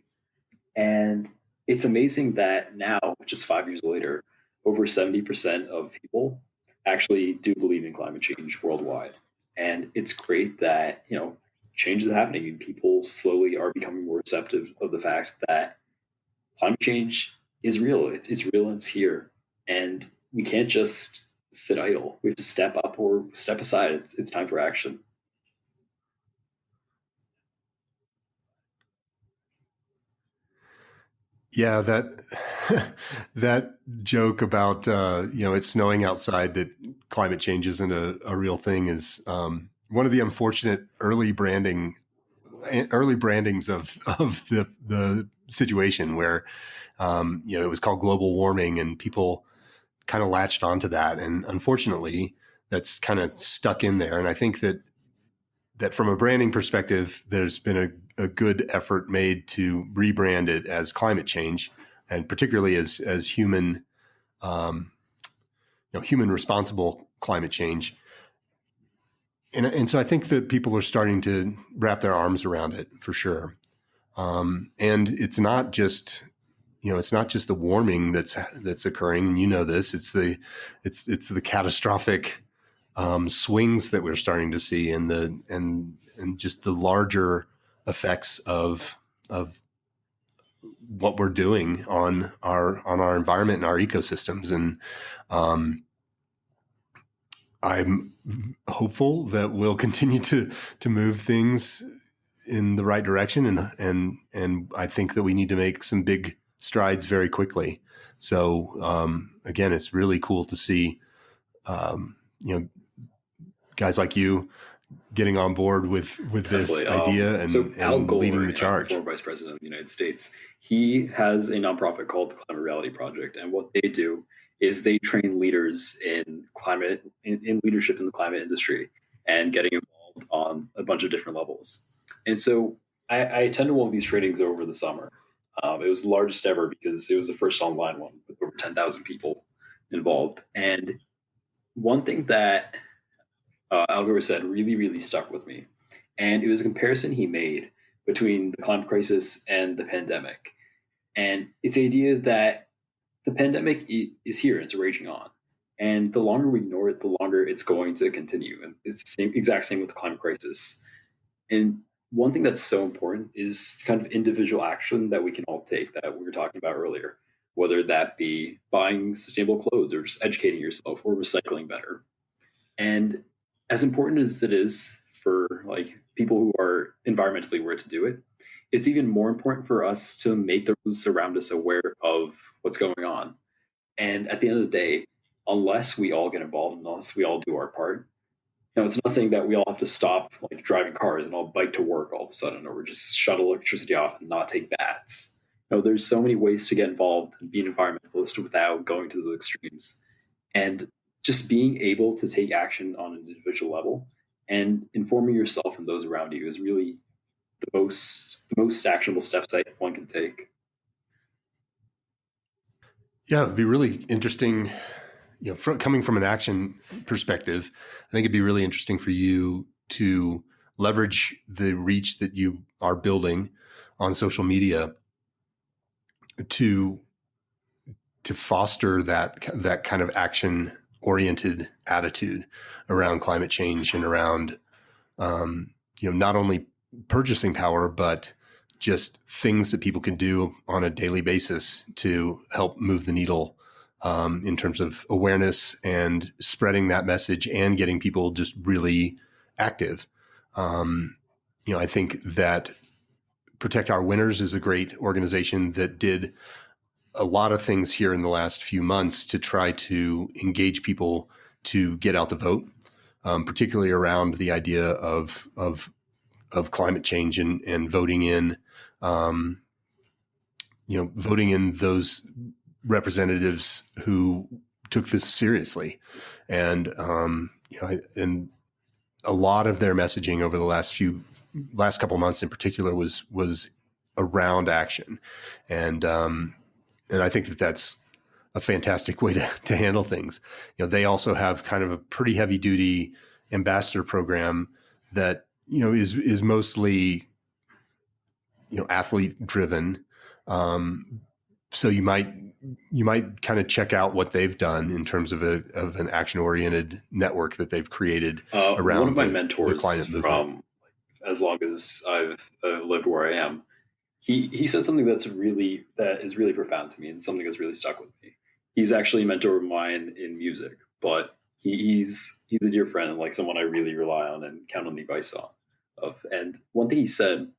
And it's amazing that now, just 5 years later, over 70% of people actually do believe in climate change worldwide. And it's great that, change is happening and people slowly are becoming more receptive of the fact that climate change is real. It's real and it's here. And we can't just sit idle. We have to step up or step aside. It's time for action. Yeah, that joke about it's snowing outside, that climate change isn't a real thing, is one of the unfortunate early brandings of the situation, where it was called global warming, and people kind of latched onto that, and unfortunately that's kind of stuck in there. And I think that from a branding perspective, there's been a good effort made to rebrand it as climate change. and particularly as human, human responsible climate change. And so I think that people are starting to wrap their arms around it for sure. And it's not just, it's not just the warming that's occurring, and this. It's the catastrophic swings that we're starting to see, and just the larger effects of what we're doing on our environment and our ecosystems. And I'm hopeful that we'll continue to move things in the right direction, and I think that we need to make some big strides very quickly. So again, it's really cool to see guys like you getting on board with this idea and Goel, leading the charge. Former Vice President of the United States, he has a nonprofit called the Climate Reality Project, and what they do is they train leaders in leadership in the climate industry and getting involved on a bunch of different levels. And so I attended one of these trainings over the summer. It was the largest ever because it was the first online one with over 10,000 people involved. And one thing that Al Gore said really, really stuck with me. And it was a comparison he made between the climate crisis and the pandemic. And it's the idea that the pandemic is here, it's raging on. And the longer we ignore it, the longer it's going to continue. And it's the exact same with the climate crisis. And one thing that's so important is the kind of individual action that we can all take that we were talking about earlier, whether that be buying sustainable clothes or just educating yourself or recycling better. And as important as it is for people who are environmentally aware to do it, it's even more important for us to make those around us aware of what's going on. And at the end of the day, unless we all get involved, unless we all do our part, it's not saying that we all have to stop driving cars and all bike to work all of a sudden, or just shut electricity off and not take baths. There's so many ways to get involved and be an environmentalist without going to those extremes. And just being able to take action on an individual level and informing yourself and those around you is really the most actionable steps that one can take. Yeah, it'd be really interesting, coming from an action perspective. I think it'd be really interesting for you to leverage the reach that you are building on social media to foster that kind of action oriented attitude around climate change and around, not only purchasing power, but just things that people can do on a daily basis to help move the needle in terms of awareness and spreading that message and getting people just really active. I think that Protect Our Winters is a great organization that did a lot of things here in the last few months to try to engage people to get out the vote, particularly around the idea of climate change and voting in, voting in those representatives who took this seriously. And, and a lot of their messaging over the last couple of months in particular was around action. And I think that's a fantastic way to handle things. They also have kind of a pretty heavy duty ambassador program that, is mostly, athlete driven. So you might kind of check out what they've done in terms of an action oriented network that they've created around one of my mentors the climate movement. From as long as I've lived where I am, he said something that is really profound to me and something that's really stuck with me. He's actually a mentor of mine in music, but he's a dear friend and someone I really rely on and count on the advice of. And one thing he said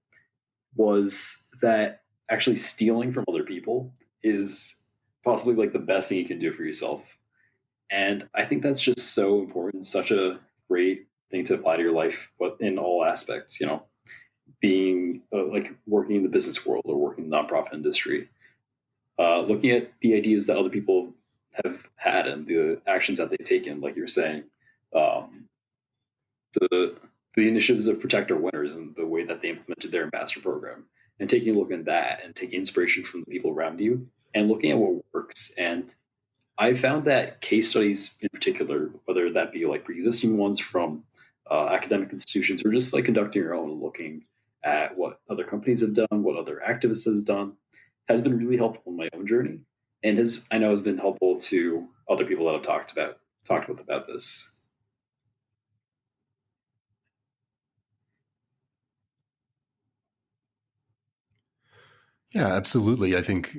was that actually stealing from other people is possibly the best thing you can do for yourself. And I think that's just so important, such a great thing to apply to your life, but in all aspects, being working in the business world or working in the nonprofit industry, looking at the ideas that other people have had and the actions that they've taken, like you were saying, the initiatives of Protect Our Winters and the way that they implemented their ambassador program, and taking a look at that and taking inspiration from the people around you and looking at what works. And I found that case studies in particular, whether that be like pre-existing ones from academic institutions or just like conducting your own, looking at what other companies have done, what other activists have done, has been really helpful in my own journey, and has I know has been helpful to other people that I've talked with about this. Yeah, absolutely. I think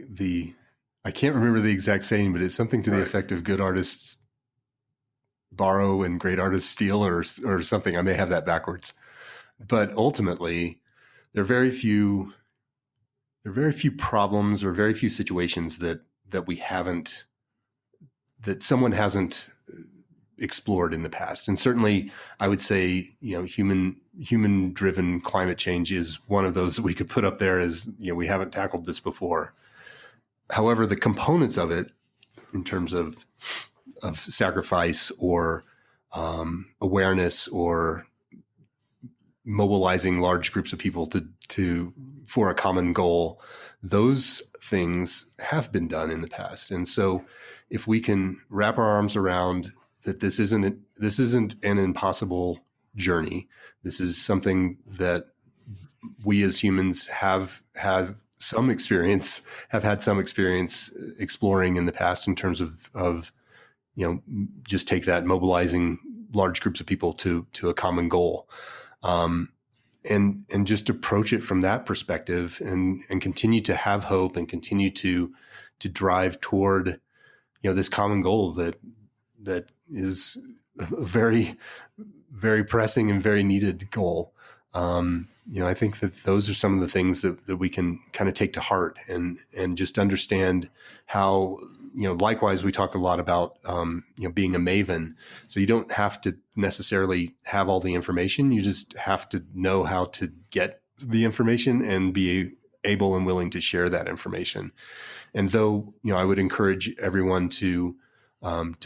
I can't remember the exact saying, but it's something to the effect of good artists borrow and great artists steal, or something. I may have that backwards. But ultimately, there are very few problems or very few situations that we haven't that someone hasn't explored in the past. And certainly I would say, human driven climate change is one of those that we could put up there as, we haven't tackled this before. However, the components of it in terms of sacrifice or awareness or mobilizing large groups of people to for a common goal, those things have been done in the past. And so if we can wrap our arms around that, this isn't an impossible journey. This is something that we as humans have had some experience exploring in the past in terms of just take that, mobilizing large groups of people to a common goal. And just approach it from that perspective, and continue to have hope and continue to drive toward, this common goal that is a very, very pressing and very needed goal. I think that those are some of the things that we can kind of take to heart and just understand how, likewise, we talk a lot about, being a maven. So you don't have to necessarily have all the information. You just have to know how to get the information and be able and willing to share that information. And though, I would encourage everyone to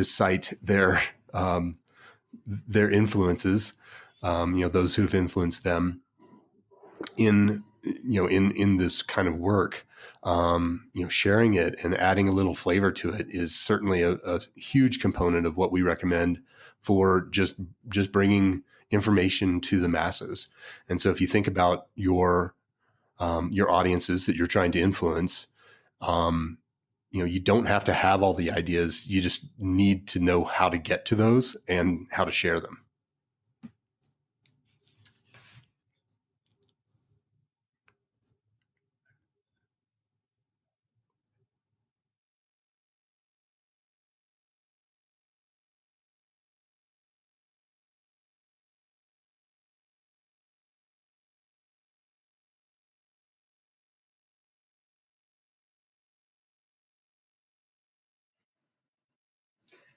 cite their influences, those who have influenced them in this kind of work. Sharing it and adding a little flavor to it is certainly a huge component of what we recommend for just bringing information to the masses. And so if you think about your audiences that you're trying to influence, you don't have to have all the ideas. You just need to know how to get to those and how to share them.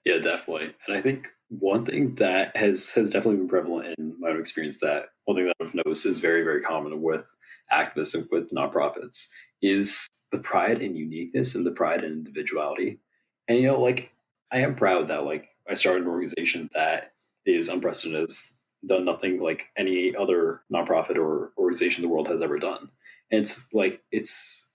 Yeah, definitely. And I think one thing that has definitely been prevalent in my own experience, that one thing that I've noticed is very, very common with activists and with nonprofits, is the pride and uniqueness and the pride and individuality. And like, I am proud that like I started an organization that is unprecedented, has done nothing like any other nonprofit or organization the world has ever done. And it's like it's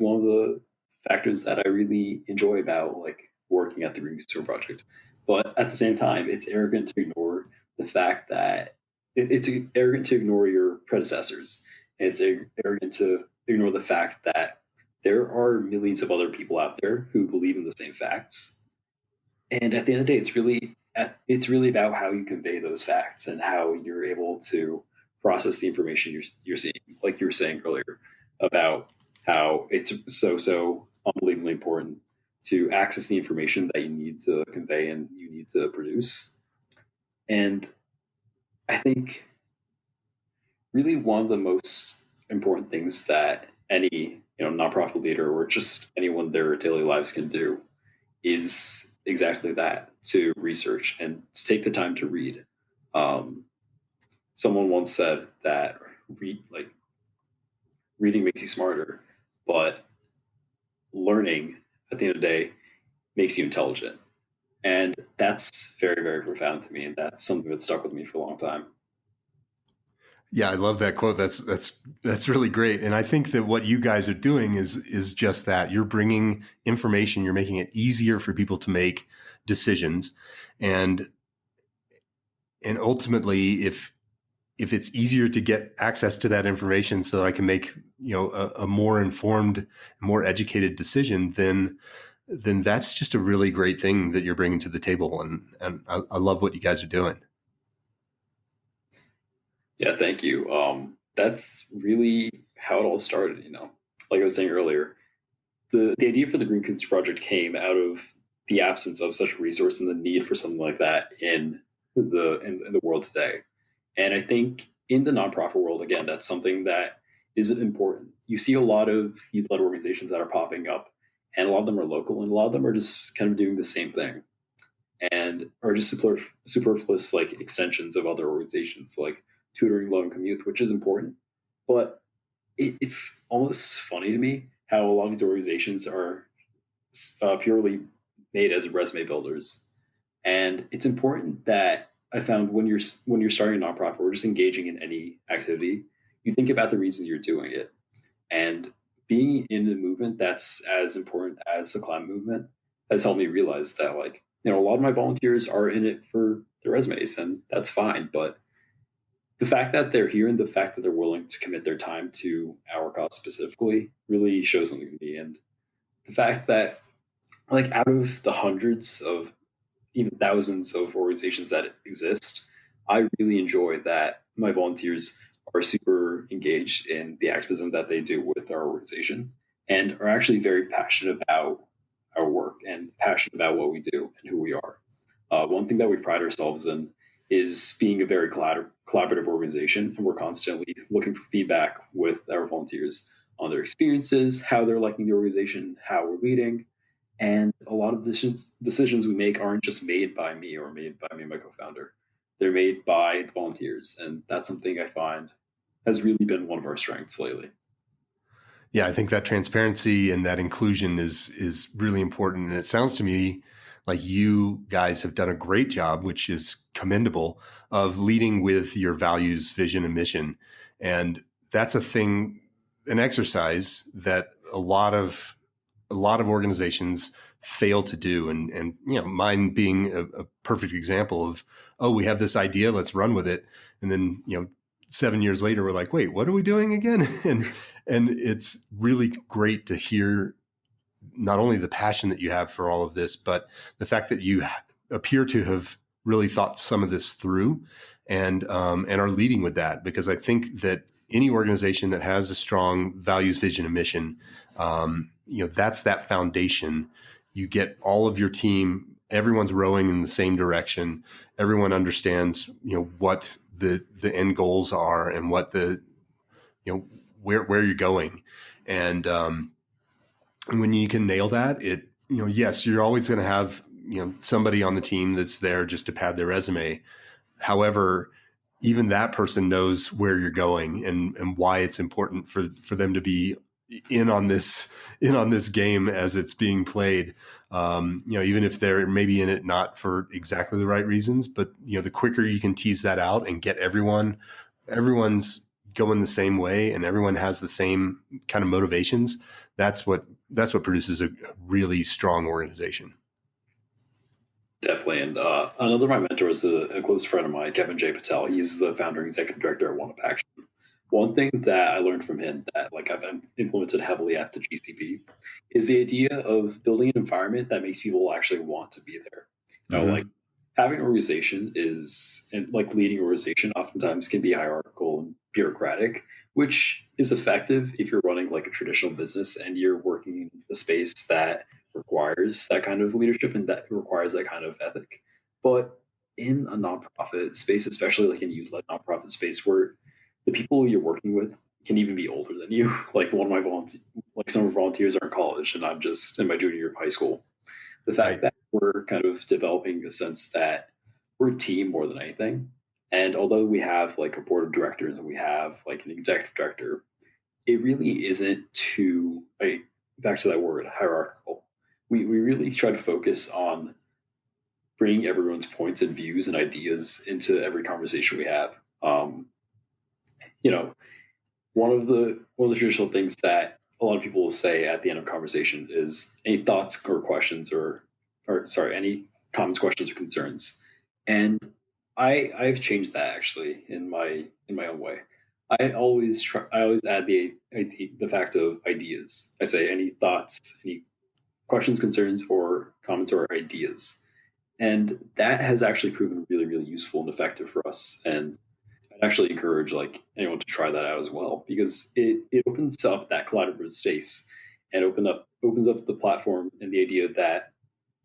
one of the factors that I really enjoy about like working at the Green Consumer Project. But at the same time, it's arrogant to ignore the fact that it's arrogant to ignore your predecessors. And it's arrogant to ignore the fact that there are millions of other people out there who believe in the same facts. And at the end of the day, it's really about how you convey those facts and how you're able to process the information you're seeing. Like you were saying earlier about how it's so unbelievably important to access the information that you need to convey and you need to produce. And I think really one of the most important things that any nonprofit leader or just anyone in their daily lives can do is exactly that: to research and to take the time to read. Um, Someone once said that reading makes you smarter, but learning at the end of the day makes you intelligent. And that's very, very profound to me. And that's something that stuck with me for a long time. Yeah, I love that quote. That's really great. And I think that what you guys are doing is just that. You're bringing information, you're making it easier for people to make decisions. And ultimately, if it's easier to get access to that information so that I can make, a more informed, more educated decision, then that's just a really great thing that you're bringing to the table. And I love what you guys are doing. Yeah, thank you. That's really how it all started. Like I was saying earlier, the idea for the Green Coons Project came out of the absence of such a resource and the need for something like that in the world today. And I think in the nonprofit world, again, that's something that is important. You see a lot of youth-led organizations that are popping up, and a lot of them are local, and a lot of them are just kind of doing the same thing, and are just superfluous like extensions of other organizations, like tutoring low-income youth, which is important. But it's almost funny to me how a lot of these organizations are purely made as resume builders, and it's important that I found when you're starting a nonprofit or just engaging in any activity, you think about the reasons you're doing it. And being in a movement that's as important as the climate movement has helped me realize that, like, a lot of my volunteers are in it for their resumes, and that's fine. But the fact that they're here and the fact that they're willing to commit their time to our cause specifically really shows something to me. And the fact that, like, out of the hundreds of even thousands of organizations that exist, I really enjoy that my volunteers are super engaged in the activism that they do with our organization and are actually very passionate about our work and passionate about what we do and who we are. One thing that we pride ourselves in is being a very collaborative organization, and we're constantly looking for feedback with our volunteers on their experiences, how they're liking the organization, how we're leading, and a lot of decisions we make aren't just made by me or made by me and my co-founder. They're made by the volunteers. And that's something I find has really been one of our strengths lately. Yeah, I think that transparency and that inclusion is really important. And it sounds to me like you guys have done a great job, which is commendable, of leading with your values, vision, and mission. And that's a thing, an exercise that a lot of organizations fail to do. And mine being a perfect example of, oh, we have this idea, let's run with it. And then, 7 years later, we're like, wait, what are we doing again? And it's really great to hear not only the passion that you have for all of this, but the fact that you appear to have really thought some of this through and are leading with that. Because I think that any organization that has a strong values, vision, and mission, that's that foundation. You get all of your team, everyone's rowing in the same direction. Everyone understands, what the end goals are and what where you're going. And when you can nail that, yes, you're always going to have, somebody on the team that's there just to pad their resume. However, even that person knows where you're going and why it's important for them to be in on this game as it's being played. Even if they're maybe in it not for exactly the right reasons, but the quicker you can tease that out and get everyone's going the same way and everyone has the same kind of motivations, that's what produces a really strong organization. Definitely. And another of my mentors, a close friend of mine, Kevin J. Patel. He's the founder and executive director at One Up Action. One thing that I learned from him that, like, I've implemented heavily at the GCP is the idea of building an environment that makes people actually want to be there. Like, having an organization and like leading an organization oftentimes can be hierarchical and bureaucratic, which is effective if you're running like a traditional business and you're working in a space that requires that kind of leadership and that requires that kind of ethic. But in a nonprofit space, especially like in youth-led nonprofit space, where the people you're working with can even be older than you. Like some of our volunteers are in college, and I'm just in my junior year of high school. The fact that we're kind of developing a sense that we're a team more than anything. And although we have like a board of directors and we have like an executive director, it really isn't back to that word, hierarchical. We really try to focus on bringing everyone's points and views and ideas into every conversation we have. you know, one of the traditional things that a lot of people will say at the end of conversation is any thoughts or questions or sorry, any comments, questions, or concerns. And I've changed that actually in my own way. I always add the fact of ideas. I say any thoughts, any questions, concerns, or comments or ideas. And that has actually proven really, really useful and effective for us. And I'd actually encourage like anyone to try that out as well because it opens up that collaborative space and opens up the platform and the idea that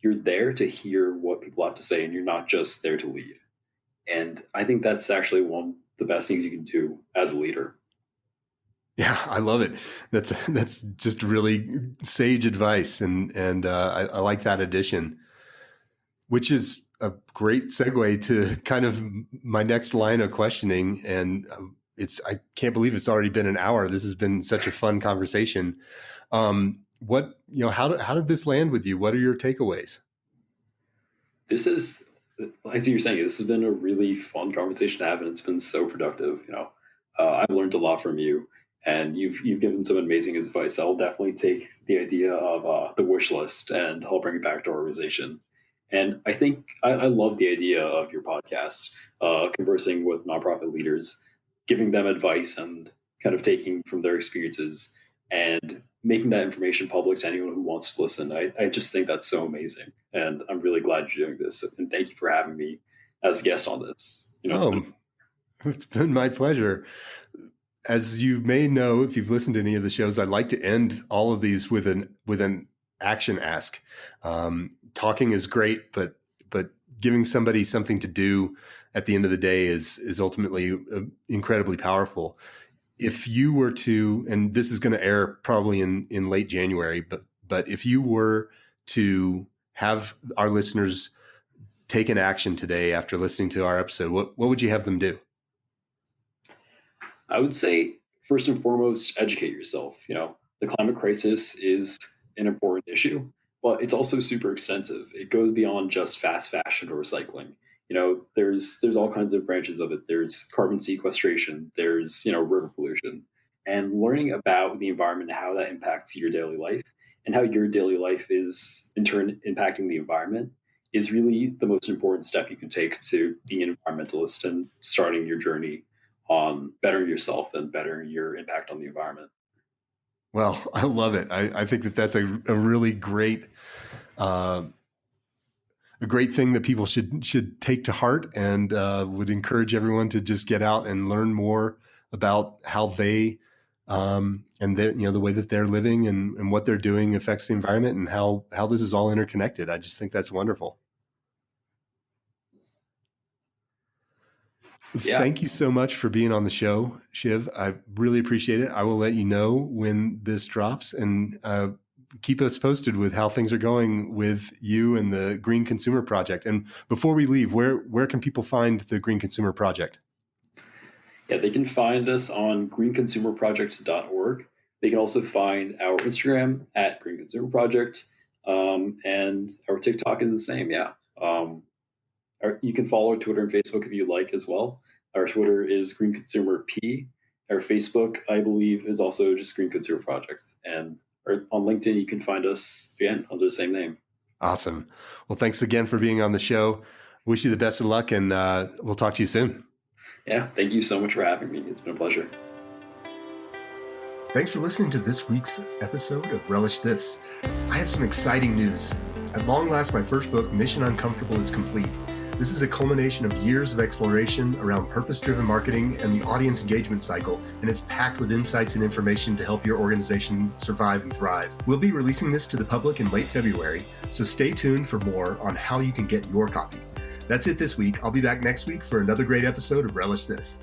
you're there to hear what people have to say and you're not just there to lead. And I think that's actually one of the best things you can do as a leader. Yeah, I love it. That's just really sage advice, and I like that addition, which is a great segue to kind of my next line of questioning. And I can't believe it's already been an hour. This has been such a fun conversation. How did this land with you? What are your takeaways? This is, like you're saying, this has been a really fun conversation to have, and it's been so productive. I've learned a lot from you, and you've given some amazing advice. I'll definitely take the idea of the wish list, and I'll bring it back to our organization. And I think I love the idea of your podcast, conversing with nonprofit leaders, giving them advice, and kind of taking from their experiences and making that information public to anyone who wants to listen. I just think that's so amazing. And I'm really glad you're doing this. And thank you for having me as a guest on this. It's been my pleasure. As you may know, if you've listened to any of the shows, I'd like to end all of these with an action ask. Talking is great, but giving somebody something to do at the end of the day is ultimately incredibly powerful. If you were to, and this is going to air probably in late January, but if you were to have our listeners take an action today after listening to our episode, what would you have them do? I would say, first and foremost, educate yourself. The climate crisis is an important issue, but it's also super extensive. It goes beyond just fast fashion or recycling. There's all kinds of branches of it. There's carbon sequestration, there's, river pollution, and learning about the environment and how that impacts your daily life and how your daily life is in turn impacting the environment is really the most important step you can take to be an environmentalist and starting your journey on bettering yourself and bettering your impact on the environment. Well, I love it. I think that's a really great, a great thing that people should take to heart, and would encourage everyone to just get out and learn more about how they and their, the way that they're living and what they're doing affects the environment, and how this is all interconnected. I just think that's wonderful. Yeah. Thank you so much for being on the show, Shiv. I really appreciate it. I will let you know when this drops, and keep us posted with how things are going with you and the Green Consumer Project. And before we leave, where can people find the Green Consumer Project? Yeah, they can find us on greenconsumerproject.org. They can also find our Instagram at Green Consumer Project, and our TikTok is the same. Yeah. You can follow Twitter and Facebook if you like as well. Our Twitter is Green Consumer P. Our Facebook, I believe, is also just Green Consumer Project. And on LinkedIn, you can find us again under the same name. Awesome. Well, thanks again for being on the show. Wish you the best of luck, and we'll talk to you soon. Yeah, thank you so much for having me. It's been a pleasure. Thanks for listening to this week's episode of Relish This. I have some exciting news. At long last, my first book, Mission Uncomfortable, is complete. This is a culmination of years of exploration around purpose-driven marketing and the audience engagement cycle, and it's packed with insights and information to help your organization survive and thrive. We'll be releasing this to the public in late February, so stay tuned for more on how you can get your copy. That's it this week. I'll be back next week for another great episode of Relish This.